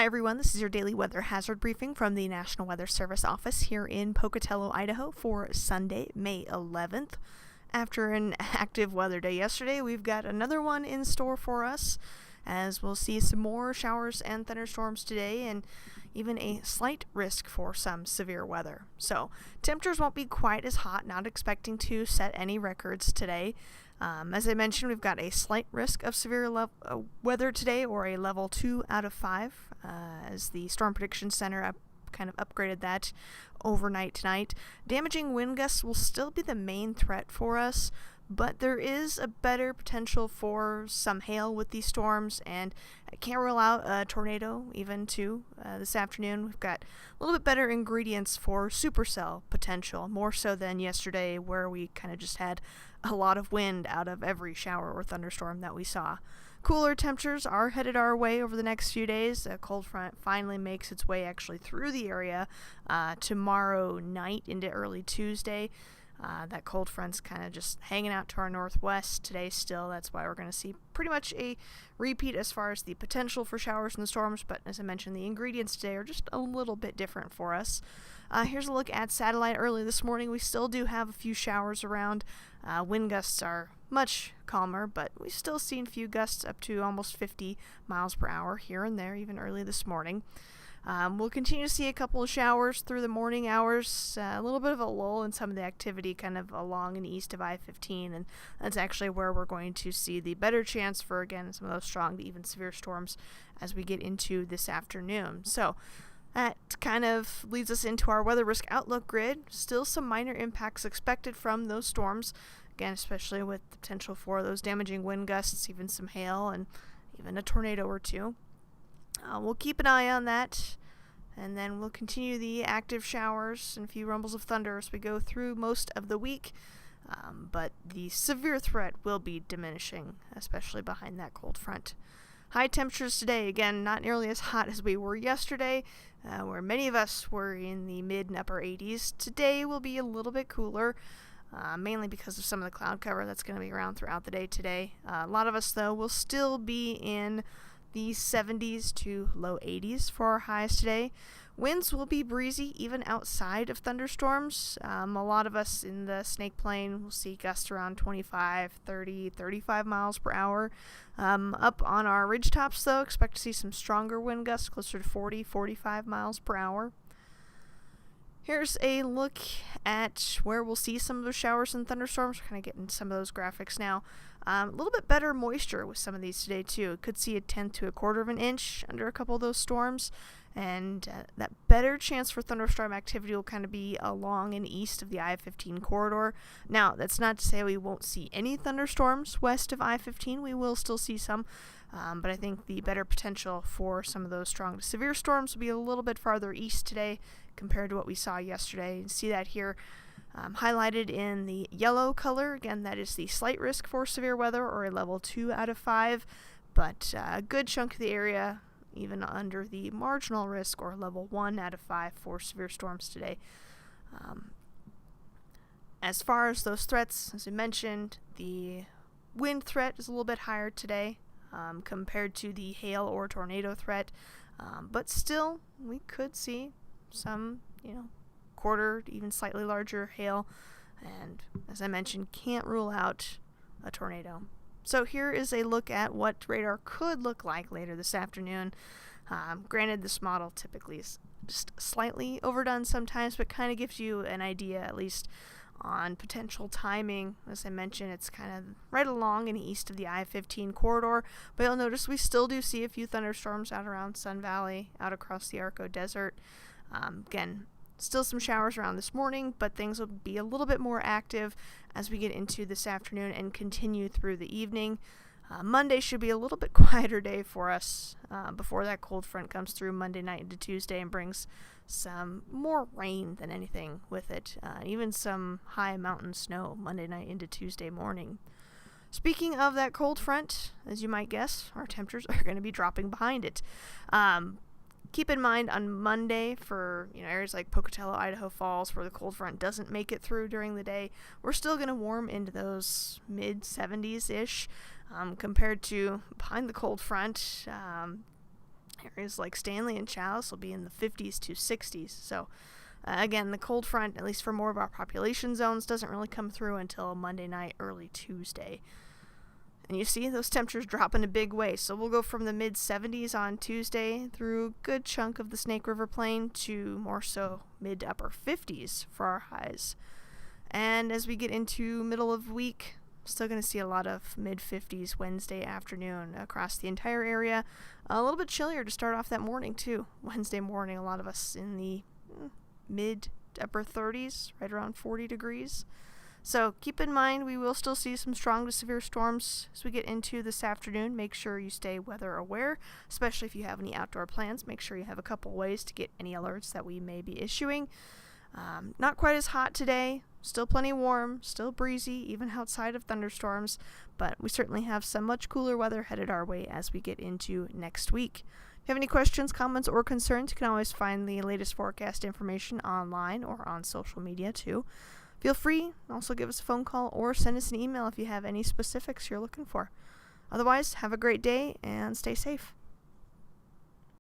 Hi everyone, this is your daily weather hazard briefing from the National Weather Service office here in Pocatello, Idaho for Sunday, May 11th. After an active weather day yesterday, we've got another one in store for us, as we'll see some more showers and thunderstorms today and even a slight risk for some severe weather. So temperatures won't be quite as hot, not expecting to set any records today. As I mentioned, we've got a slight risk of severe weather today, or a level 2 out of 5, as the Storm Prediction Center kind of upgraded that overnight tonight. Damaging wind gusts will still be the main threat for us, but there is a better potential for some hail with these storms, and I can't rule out a tornado even too this afternoon. We've got a little bit better ingredients for supercell potential, more so than yesterday, where we kind of just had a lot of wind out of every shower or thunderstorm that we saw. Cooler temperatures are headed our way over the next few days. A cold front finally makes its way actually through the area tomorrow night into early Tuesday. That cold front's kind of just hanging out to our northwest today still. That's why we're going to see pretty much a repeat as far as the potential for showers and storms, but as I mentioned, the ingredients today are just a little bit different for us. Here's a look at satellite early this morning. We still do have a few showers around. Wind gusts are much calmer, but we've still seen a few gusts up to almost 50 miles per hour here and there, even early this morning. We'll continue to see a couple of showers through the morning hours, a little bit of a lull in some of the activity kind of along and east of I-15, and that's actually where we're going to see the better chance for, again, some of those strong to even severe storms as we get into this afternoon. So that kind of leads us into our weather risk outlook grid. Still some minor impacts expected from those storms, again, especially with the potential for those damaging wind gusts, even some hail, and even a tornado or two. We'll keep an eye on that, and then we'll continue the active showers and a few rumbles of thunder as we go through most of the week, but the severe threat will be diminishing, especially behind that cold front. High temperatures today, again, not nearly as hot as we were yesterday, where many of us were in the mid and upper 80s. Today will be a little bit cooler, mainly because of some of the cloud cover that's going to be around throughout the day today. A lot of us, though, will still be in the 70s to low 80s for our highs today. Winds will be breezy even outside of thunderstorms. A lot of us in the Snake Plain will see gusts around 25, 30, 35 miles per hour. Up on our ridgetops, though, expect to see some stronger wind gusts, closer to 40, 45 miles per hour. Here's a look at where we'll see some of those showers and thunderstorms. We're kind of getting some of those graphics now. A little bit better moisture with some of these today, too. Could see a 10th to a quarter of an inch under a couple of those storms. And that better chance for thunderstorm activity will kind of be along and east of the I-15 corridor. Now, that's not to say we won't see any thunderstorms west of I-15. We will still see some. But I think the better potential for some of those strong to severe storms will be a little bit farther east today compared to what we saw yesterday. You see that here highlighted in the yellow color. Again, that is the slight risk for severe weather, or a level 2 out of 5. But a good chunk of the area, even under the marginal risk, or level 1 out of 5 for severe storms today. As far as those threats, as I mentioned, the wind threat is a little bit higher today compared to the hail or tornado threat, but still we could see some, quarter, even slightly larger hail, and as I mentioned, can't rule out a tornado. So here is a look at what radar could look like later this afternoon. Granted, this model typically is just slightly overdone sometimes, but kind of gives you an idea, at least, on potential timing. As I mentioned, it's kind of right along and east of the I-15 corridor, but you'll notice we still do see a few thunderstorms out around Sun Valley, out across the Arco Desert. Again, still some showers around this morning, but things will be a little bit more active as we get into this afternoon and continue through the evening. Monday should be a little bit quieter day for us before that cold front comes through Monday night into Tuesday and brings some more rain than anything with it, even some high mountain snow Monday night into Tuesday morning. Speaking of that cold front, as you might guess, our temperatures are going to be dropping behind it. Keep in mind on Monday for areas like Pocatello, Idaho Falls, where the cold front doesn't make it through during the day, we're still going to warm into those mid-70s-ish compared to behind the cold front. Areas like Stanley and Chalice will be in the 50s to 60s. So again, the cold front, at least for more of our population zones, doesn't really come through until Monday night, early Tuesday. And you see those temperatures drop in a big way. So we'll go from the mid-70s on Tuesday through a good chunk of the Snake River Plain to more so mid to upper 50s for our highs. And as we get into middle of the week, still going to see a lot of mid-50s Wednesday afternoon across the entire area. A little bit chillier to start off that morning too. Wednesday morning, a lot of us in the mid to upper 30s, right around 40 degrees. So keep in mind, we will still see some strong to severe storms as we get into this afternoon. Make sure you stay weather aware, especially if you have any outdoor plans. Make sure you have a couple ways to get any alerts that we may be issuing. Not quite as hot today, still plenty warm, still breezy, even outside of thunderstorms, but we certainly have some much cooler weather headed our way as we get into next week. If you have any questions, comments, or concerns, you can always find the latest forecast information online or on social media too. Feel free, also give us a phone call or send us an email if you have any specifics you're looking for. Otherwise, have a great day and stay safe.